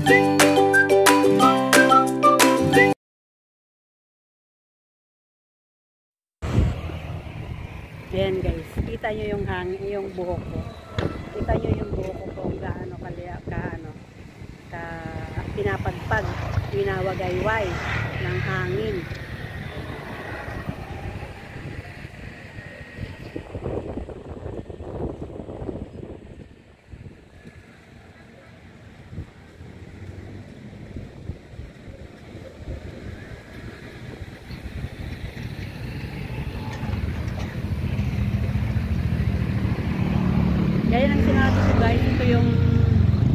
Ayan guys, kita nyo yung yung buhok ko. Kita nyo yung buhok ko kung gaano ka pinapagpag, pinawagayway ng hangin. Gaya ng sinabi ko guys, ito yung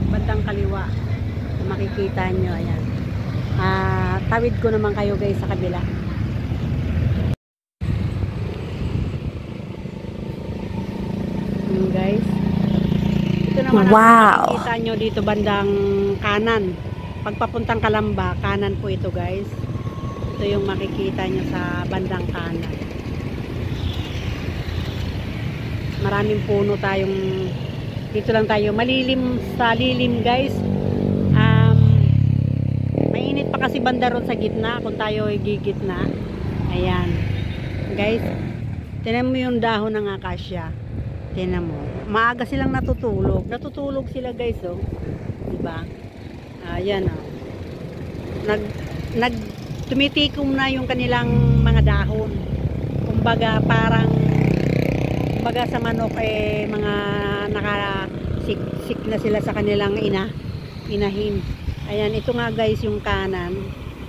bandang kaliwa. Kung makikita nyo, ayan. Tawid ko naman kayo guys sa kabila. Guys. Ito naman ang makikita nyo dito bandang kanan. Pagpapuntang Calamba, kanan po ito guys. Ito yung makikita nyo sa bandang kanan. Maraming puno tayong dito lang tayo, malilim sa lilim guys. Mainit pa kasi banda ron sa gitna kung tayo ay gigitna. Ayan guys, tinan mo yung dahon ng akasya, tinan mo, maaga silang natutulog sila guys, oh, diba? Ayan, oh, tumitikom na yung kanilang mga dahon, kumbaga parang sa manok mga nakasiksik na sila sa kanilang inahin. Ayan, ito nga guys yung kanan.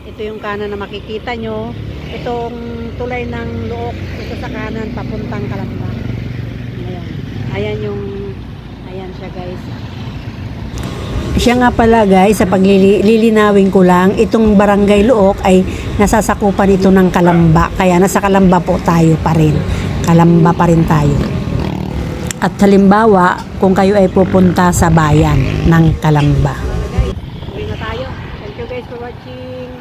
Ito yung kanan na makikita nyo. Itong tulay ng Luok, ito sa kanan papuntang Calamba. Ayan. Ayan siya guys. Siya nga pala guys, sa paglilinawin ko lang, itong Barangay Luok ay nasasakupan ito ng Calamba. Kaya nasa Calamba po tayo pa rin. Calamba pa rin tayo. At halimbawa, kung kayo ay pupunta sa bayan ng Calamba. Guys, uwi na tayo. Thank you guys for watching.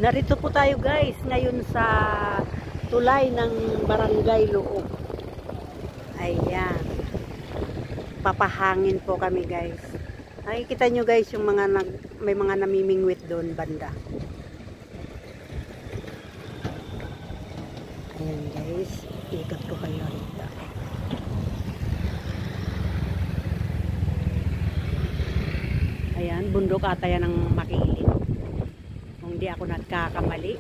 Narito po tayo guys ngayon sa tulay ng Barangay Luok. Ayan, papahangin po kami guys. Nakikita nyo guys yung may mga namimingwit doon banda. Ayan guys, ikot ko kayo dito. Ayan, bundok ata yan ng Makilin, kung di ako nagkakamali.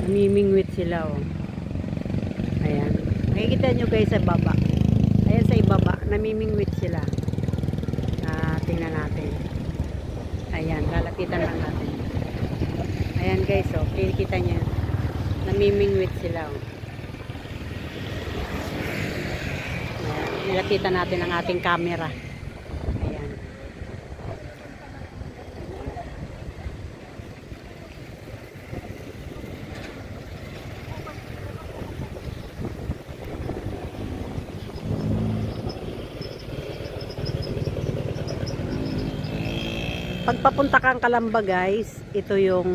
Namimingwit sila, oh. Ayan, makikita nyo guys sa baba. Ayan sa ibaba, namimingwit sila. Tingnan natin. Ayan, lalapitan lang natin. Ayan guys, oh, makikita nyo, namimingwit sila, oh. Ayan, nilapitan natin ang ating camera. Ayan. Pagpapunta kang Calamba guys, ito yung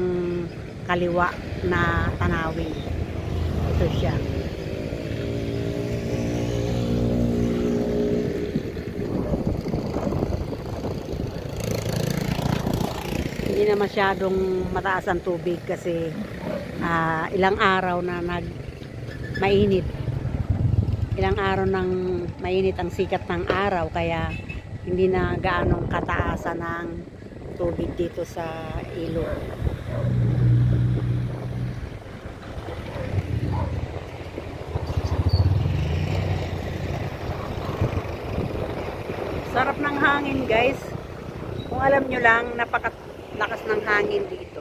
kaliwa na tanawin. Ito siya. Hindi na masyadong mataas ang tubig kasi ilang araw na mainit. Ilang araw nang mainit ang sikat ng araw, kaya hindi na gaanong kataasan ng tubig dito sa ilog. Sarap ng hangin guys. Kung alam nyo lang, napakalakas ng hangin dito.